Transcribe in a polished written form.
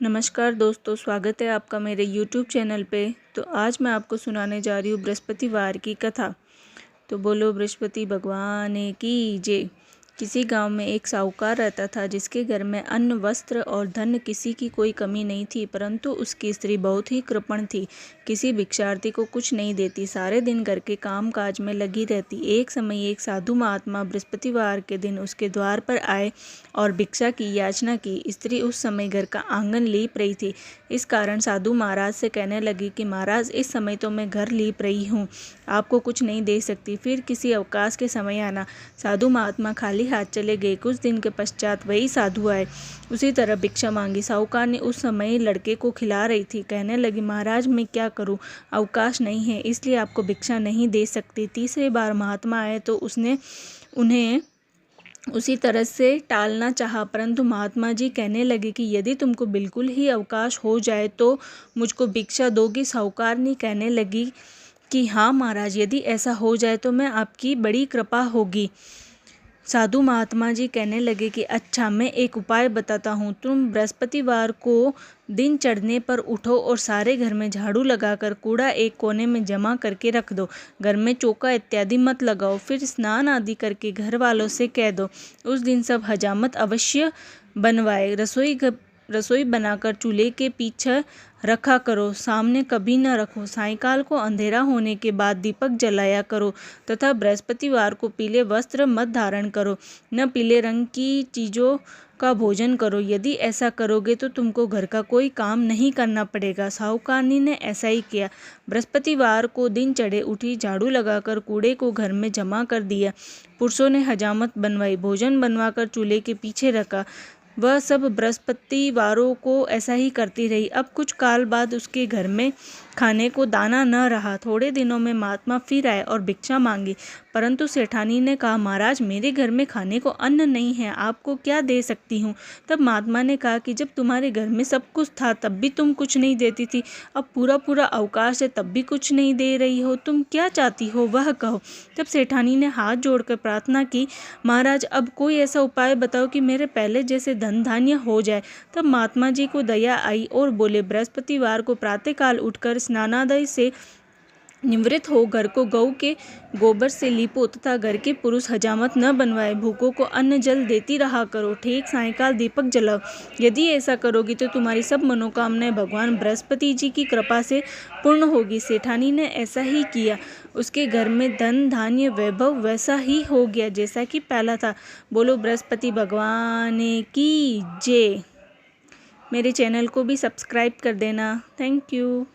नमस्कार दोस्तों, स्वागत है आपका मेरे YouTube चैनल पे। तो आज मैं आपको सुनाने जा रही हूँ बृहस्पतिवार की कथा। तो बोलो बृहस्पति भगवान की जय। किसी गांव में एक साहूकार रहता था जिसके घर में अन्न, वस्त्र और धन किसी की कोई कमी नहीं थी, परंतु उसकी स्त्री बहुत ही कृपण थी। किसी भिक्षार्थी को कुछ नहीं देती, सारे दिन घर के काम काज में लगी रहती। एक समय एक साधु महात्मा बृहस्पतिवार के दिन उसके द्वार पर आए और भिक्षा की याचना की। स्त्री उस समय घर का आंगन लीप रही थी। इस कारण साधु महाराज से कहने लगी कि महाराज, इस समय तो मैं घर लीप रही हूँ, आपको कुछ नहीं दे सकती, फिर किसी अवकाश के समय आना। साधु महात्मा खाली हाथ चले गए। कुछ दिन के पश्चात वही साधु आए, उसी तरह भिक्षा मांगी। साहूकार ने उस समय लड़के को खिला रही थी। कहने लगी, महाराज मैं क्या करूं, अवकाश नहीं है, इसलिए आपको भिक्षा नहीं दे सकती। तीसरी बार महात्मा आए तो उसने उन्हें उसी तरह से टालना चाहा, परंतु महात्मा जी कहने लगे कि यदि तुमको बिल्कुल ही अवकाश हो जाए तो मुझको भिक्षा दोगी। साहूकार ने कहने लगी कि हाँ महाराज, यदि ऐसा हो जाए तो मैं आपकी बड़ी कृपा होगी। साधु महात्मा जी कहने लगे कि अच्छा, मैं एक उपाय बताता हूँ। तुम बृहस्पतिवार को दिन चढ़ने पर उठो और सारे घर में झाड़ू लगाकर कूड़ा एक कोने में जमा करके रख दो। घर में चौका इत्यादि मत लगाओ। फिर स्नान आदि करके घर वालों से कह दो उस दिन सब हजामत अवश्य बनवाए। रसोई बनाकर चूल्हे के पीछे रखा करो, सामने कभी न रखो। सायंकाल को अंधेरा होने के बाद दीपक जलाया करो तथा बृहस्पतिवार को पीले वस्त्र मत धारण करो, न पीले रंग की चीज़ों का भोजन करो। यदि ऐसा करोगे तो तुमको घर का कोई काम नहीं करना पड़ेगा। साहूकारनी ने ऐसा ही किया। बृहस्पतिवार को दिन चढ़े उठी, झाड़ू लगाकर कूड़े को घर में जमा कर दिया। पुरुषों ने हजामत बनवाई, भोजन बनवाकर चूल्हे के पीछे रखा। वह सब बृहस्पतिवारों को ऐसा ही करती रही। अब कुछ काल बाद उसके घर में खाने को दाना न रहा। थोड़े दिनों में महात्मा फिर आए और भिक्षा मांगी, परंतु सेठानी ने कहा, महाराज मेरे घर में खाने को अन्न नहीं है, आपको क्या दे सकती हूँ। तब महात्मा ने कहा कि जब तुम्हारे घर में सब कुछ था तब भी तुम कुछ नहीं देती थी, अब पूरा पूरा अवकाश है तब भी कुछ नहीं दे रही हो, तुम क्या चाहती हो वह कहो। तब सेठानी ने हाथ जोड़कर प्रार्थना की, महाराज अब कोई ऐसा उपाय बताओ कि मेरे पहले जैसे धन धान्य हो जाए। तब महात्मा जी को दया आई और बोले, बृहस्पतिवार को प्रातःकाल उठकर स्नानादि से निवृत्त हो घर को गऊ के गोबर से लीपो तथा घर के पुरुष हजामत न बनवाए। भूखों को अन्न जल देती रहा करो। ठीक सायंकाल दीपक जलाओ। यदि ऐसा करोगी तो तुम्हारी सब मनोकामनाएं भगवान बृहस्पति जी की कृपा से पूर्ण होगी। सेठानी ने ऐसा ही किया। उसके घर में धन धान्य वैभव वैसा ही हो गया जैसा कि पहला था। बोलो बृहस्पति भगवान की जय। मेरे चैनल को भी सब्सक्राइब कर देना। Thank you.